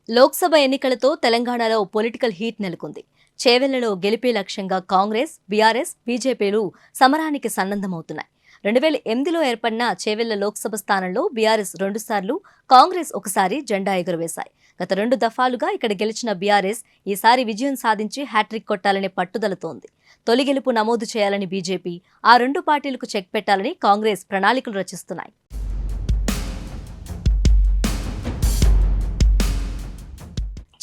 లోక్సభ ఎన్నికలతో తెలంగాణలో political heat నెలకొంది. చేవెళ్లలో గెలిపే లక్ష్యంగా కాంగ్రెస్, బీఆర్ఎస్, బీజేపీలు సమరానికి సన్నద్ధమవుతున్నాయి. 2008లో ఏర్పడిన చేవెళ్ల లోక్సభ స్థానంలో బీఆర్ఎస్ 2 సార్లు, కాంగ్రెస్ ఒకసారి జెండా ఎగురవేశాయి. గత 2 దఫాలుగా ఇక్కడ గెలిచిన బీఆర్ఎస్ ఈసారి విజయం సాధించి హ్యాట్రిక్ కొట్టాలనే పట్టుదలతో ఉంది. తొలి గెలుపు నమోదు చేయాలని బీజేపీ, ఆ 2 పార్టీలకు చెక్ పెట్టాలని కాంగ్రెస్ ప్రణాళికలు రచిస్తున్నాయి.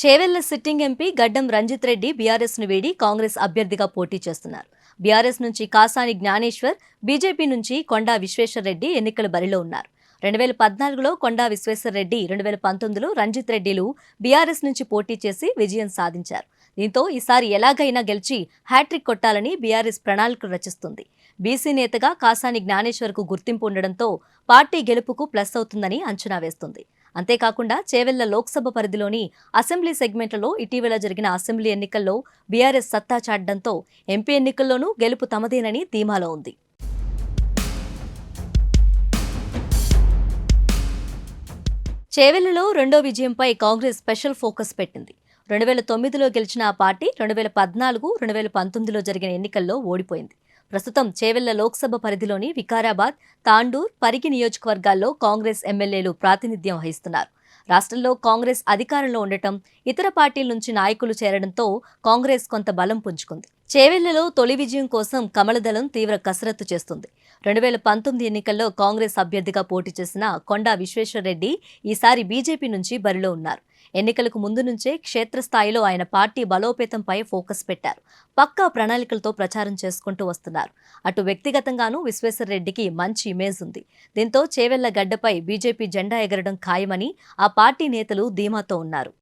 చేవెళ్ల సిట్టింగ్ ఎంపీ గడ్డం రంజిత్ రెడ్డి బీఆర్ఎస్ ను వీడి కాంగ్రెస్ అభ్యర్థిగా పోటీ చేస్తున్నారు. బీఆర్ఎస్ నుంచి కాసాని జ్ఞానేశ్వర్, బీజేపీ నుంచి కొండా విశ్వేశ్వర్ రెడ్డి ఎన్నికల బరిలో ఉన్నారు. 2014లో కొండా విశ్వేశ్వర్ రెడ్డి, 2019లో రంజిత్ రెడ్డిలు బీఆర్ఎస్ నుంచి పోటీ చేసి విజయం సాధించారు. దీంతో ఈసారి ఎలాగైనా గెలిచి హ్యాట్రిక్ కొట్టాలని బీఆర్ఎస్ ప్రణాళికలు రచిస్తుంది. బీసీ నేతగా కాసాని జ్ఞానేశ్వర్కు గుర్తింపు ఉండడంతో పార్టీ గెలుపుకు ప్లస్ అవుతుందని అంచనా వేస్తుంది. అంతేకాకుండా చేవెళ్ల లోక్సభ పరిధిలోని అసెంబ్లీ సెగ్మెంట్లలో ఇటీవల జరిగిన అసెంబ్లీ ఎన్నికల్లో బీఆర్ఎస్ సత్తా చాటడంతో ఎంపీ ఎన్నికల్లోనూ గెలుపు తమదేనని ధీమాలో ఉంది. చేవెళ్లలో రెండో విజయంపై కాంగ్రెస్ స్పెషల్ ఫోకస్ పెట్టింది. 2009లో గెలిచిన ఆ పార్టీ 2014, 2019లో జరిగిన ఎన్నికల్లో ఓడిపోయింది. ప్రస్తుతం చేవెళ్ల లోక్సభ పరిధిలోని వికారాబాద్, తాండూర్, పరిగి నియోజకవర్గాల్లో కాంగ్రెస్ ఎమ్మెల్యేలు ప్రాతినిధ్యం వహిస్తున్నారు. రాష్ట్రంలో కాంగ్రెస్ అధికారంలో ఉండటం, ఇతర పార్టీల నుంచి నాయకులు చేరడంతో కాంగ్రెస్ కొంత బలం పుంజుకుంది. చేవెళ్లలో తొలి విజయం కోసం కమలదళం తీవ్ర కసరత్తు చేస్తుంది. 2019 ఎన్నికల్లో కాంగ్రెస్ అభ్యర్థిగా పోటీ చేసిన కొండా విశ్వేశ్వర్ రెడ్డి ఈసారి బీజేపీ నుంచి బరిలో ఉన్నారు. ఎన్నికలకు ముందు నుంచే క్షేత్రస్థాయిలో ఆయన పార్టీ బలోపేతంపై ఫోకస్ పెట్టారు. పక్కా ప్రణాళికలతో ప్రచారం చేసుకుంటూ వస్తున్నారు. అటు వ్యక్తిగతంగానూ విశ్వేశ్వర్ రెడ్డికి మంచి ఇమేజ్ ఉంది. దీంతో చేవెళ్ల గడ్డపై బీజేపీ జెండా ఎగరడం ఖాయమని ఆ పార్టీ నేతలు ధీమాతో ఉన్నారు.